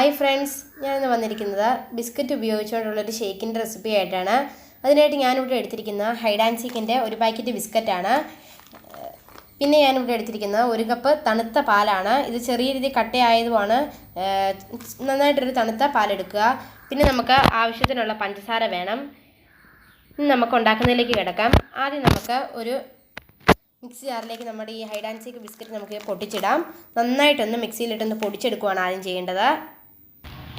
Hi friends, ഞാനിന്ന് വന്നിരിക്കുന്നത് biscuit ഉപയോഗിച്ചുകൊണ്ടുള്ളൊരു ഷേക്കിൻ്റെ recipe ആയിട്ടാണ്. അതിനായിട്ട് ഞാനിവിടെ എടുത്തിരിക്കുന്ന ഹൈഡ് ആൻഡ് സീക്കിൻ്റെ ഒരു പാക്കറ്റ് ബിസ്ക്കറ്റാണ്. പിന്നെ ഞാനിവിടെ എടുത്തിരിക്കുന്ന ഒരു കപ്പ് തണുത്ത പാലാണ്. ഇത് ചെറിയ രീതിയിൽ കട്ടയായതുമാണ്. നന്നായിട്ടൊരു തണുത്ത പാലെടുക്കുക. പിന്നെ നമുക്ക് ആവശ്യത്തിനുള്ള പഞ്ചസാര വേണം. ഇനി നമുക്ക് ഉണ്ടാക്കുന്നതിലേക്ക് കിടക്കാം. ആദ്യം നമുക്ക് ഒരു മിക്സി ജാറിലേക്ക് നമ്മുടെ ഈ ഹൈഡ് ആൻഡ് സീക്ക് ബിസ്ക്കറ്റ് നമുക്ക് പൊട്ടിച്ചിടാം. നന്നായിട്ടൊന്ന് മിക്സിയിലിട്ടൊന്ന് പൊടിച്ചെടുക്കുകയാണ് ആദ്യം ചെയ്യേണ്ടത്.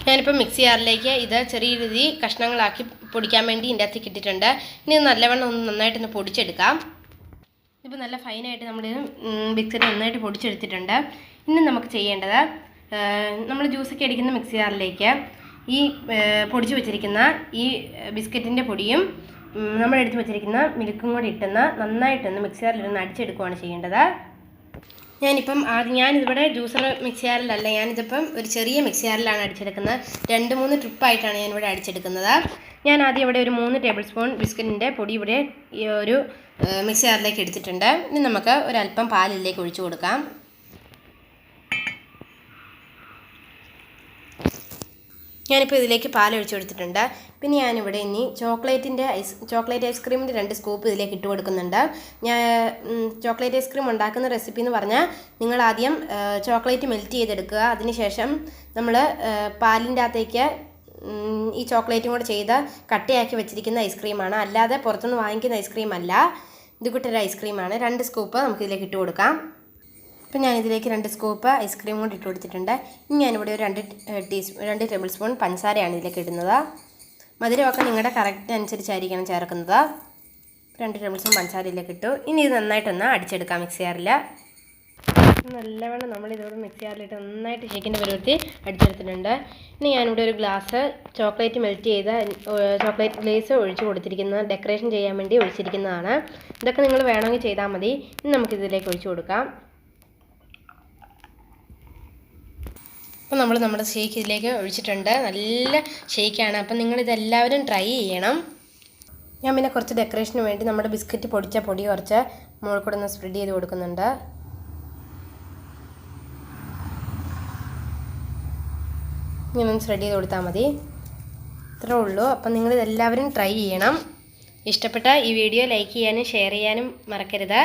ഞാനിപ്പോൾ മിക്സി ജാറിലേക്ക് ഇത് ചെറിയ രീതിയിൽ കഷ്ണങ്ങളാക്കി പൊടിക്കാൻ വേണ്ടി ഇതിൻ്റെ അകത്തേക്ക് ഇട്ടിട്ടുണ്ട്. ഇനി നല്ലവണ്ണം ഒന്ന് നന്നായിട്ടൊന്ന് പൊടിച്ചെടുക്കാം. ഇപ്പോൾ നല്ല ഫൈനായിട്ട് നമ്മൾ ബിസ്ക്കറ്റ് നന്നായിട്ട് പൊടിച്ചെടുത്തിട്ടുണ്ട്. ഇനി നമുക്ക് ചെയ്യേണ്ടത്, നമ്മൾ ജ്യൂസൊക്കെ അടിക്കുന്ന മിക്സി ജാറിലേക്ക് ഈ പൊടിച്ച് വെച്ചിരിക്കുന്ന ഈ ബിസ്ക്കറ്റിൻ്റെ പൊടിയും നമ്മളെടുത്ത് വെച്ചിരിക്കുന്ന മിൽക്കും കൂടി ഇട്ടെന്ന് നന്നായിട്ടൊന്ന് മിക്സി ജാറിലിരുന്ന് അടിച്ചെടുക്കുകയാണ് ചെയ്യേണ്ടത്. ഞാനിതിവിടെ ജ്യൂസർ മിക്സി ജാറിലല്ല, ഞാനിതിപ്പം ഒരു ചെറിയ മിക്സി ജാറിലാണ് അടിച്ചെടുക്കുന്നത്. 2-3 ട്രിപ്പായിട്ടാണ് ഞാനിവിടെ അടിച്ചെടുക്കുന്നത്. ഞാൻ ആദ്യം ഇവിടെ ഒരു 3 ടേബിൾ സ്പൂൺ ബിസ്ക്കറ്റിൻ്റെ പൊടി ഇവിടെ ഈ ഒരു മിക്സി ജാറിലേക്ക് എടുത്തിട്ടുണ്ട്. ഇനി നമുക്ക് ഒരല്പം പാലിലേക്ക് ഒഴിച്ചു കൊടുക്കാം. ഞാനിപ്പോൾ ഇതിലേക്ക് പാലൊഴിച്ച് കൊടുത്തിട്ടുണ്ട്. പിന്നെ ഞാനിവിടെ ഇനി ചോക്ലേറ്റ് ഐസ്ക്രീമിൻ്റെ 2 സ്കൂപ്പ് ഇതിലേക്ക് ഇട്ട് കൊടുക്കുന്നുണ്ട്. ഞാൻ ചോക്ലേറ്റ് ഐസ്ക്രീം ഉണ്ടാക്കുന്ന റെസിപ്പി എന്ന് പറഞ്ഞാൽ, നിങ്ങൾ ആദ്യം ചോക്ലേറ്റ് മെൽറ്റ് ചെയ്തെടുക്കുക. അതിനുശേഷം നമ്മൾ പാലിൻ്റെ അകത്തേക്ക് ഈ ചോക്ലേറ്റും കൂടെ ചെയ്ത് കട്ടയാക്കി വെച്ചിരിക്കുന്ന ഐസ്ക്രീമാണ്, അല്ലാതെ പുറത്തുനിന്ന് വാങ്ങിക്കുന്ന ഐസ്ക്രീം അല്ല. ഇത് കൂട്ടൊരു ഐസ്ക്രീമാണ്. 2 സ്കൂപ്പ് നമുക്കിതിലേക്ക് ഇട്ട് കൊടുക്കാം. അപ്പോൾ ഞാനിതിലേക്ക് 2 സ്കൂപ്പ് ഐസ്ക്രീം കൂടി ഇട്ട് കൊടുത്തിട്ടുണ്ട്. ഇനി ഞാനിവിടെ ഒരു 2 ടേബിൾ സ്പൂൺ പഞ്ചസാരയാണ് ഇതിലേക്ക് ഇടുന്നത്. മധുരമൊക്കെ നിങ്ങളുടെ കറക്റ്റ് അനുസരിച്ചായിരിക്കണം ചേർക്കുന്നത്. 2 ടേബിൾ സ്പൂൺ പഞ്ചസാരയിലേക്ക് ഇട്ടു. ഇനി ഇത് നന്നായിട്ടൊന്ന് അടിച്ചെടുക്കാം മിക്സി ജാറിൽ. നല്ലവണ്ണം നമ്മളിതോടെ മിക്സി ജാറിലിട്ട് നന്നായിട്ട് ഷേക്കിൻ്റെ പരുവത്തിൽ അടിച്ചെടുത്തിട്ടുണ്ട്. ഇനി ഞാനിവിടെ ഒരു ഗ്ലാസ് ചോക്ലേറ്റ് മെൽറ്റ് ചെയ്ത ചോക്ലേറ്റ് ഗ്ലേസ് ഒഴിച്ച് കൊടുത്തിരിക്കുന്നത് ഡെക്കറേഷൻ ചെയ്യാൻ വേണ്ടി ഒഴിച്ചിരിക്കുന്നതാണ്. ഇതൊക്കെ നിങ്ങൾ വേണമെങ്കിൽ ചെയ്താൽ മതി. ഇനി നമുക്കിതിലേക്ക് ഒഴിച്ച് കൊടുക്കാം. അപ്പോൾ നമ്മൾ നമ്മുടെ ഷേക്ക് ഇതിലേക്ക് ഒഴിച്ചിട്ടുണ്ട്. നല്ല ഷേക്കാണ്. അപ്പം നിങ്ങളിതെല്ലാവരും ട്രൈ ചെയ്യണം. ഞാൻ പിന്നെ കുറച്ച് ഡെക്കറേഷന് വേണ്ടി നമ്മുടെ ബിസ്ക്കറ്റ് പൊടിച്ച പൊടി കുറച്ച് മുകളിൽ കൂടെ ഒന്ന് സ്പ്രെഡ് ചെയ്ത് കൊടുക്കുന്നുണ്ട്. ഇങ്ങനെ സ്പ്രെഡ് ചെയ്ത് കൊടുത്താൽ മതി. ഇത്രേ ഉള്ളൂ. അപ്പം നിങ്ങളിതെല്ലാവരും ട്രൈ ചെയ്യണം. ഇഷ്ടപ്പെട്ട ഈ വീഡിയോ ലൈക്ക് ചെയ്യാനും ഷെയർ ചെയ്യാനും മറക്കരുത്.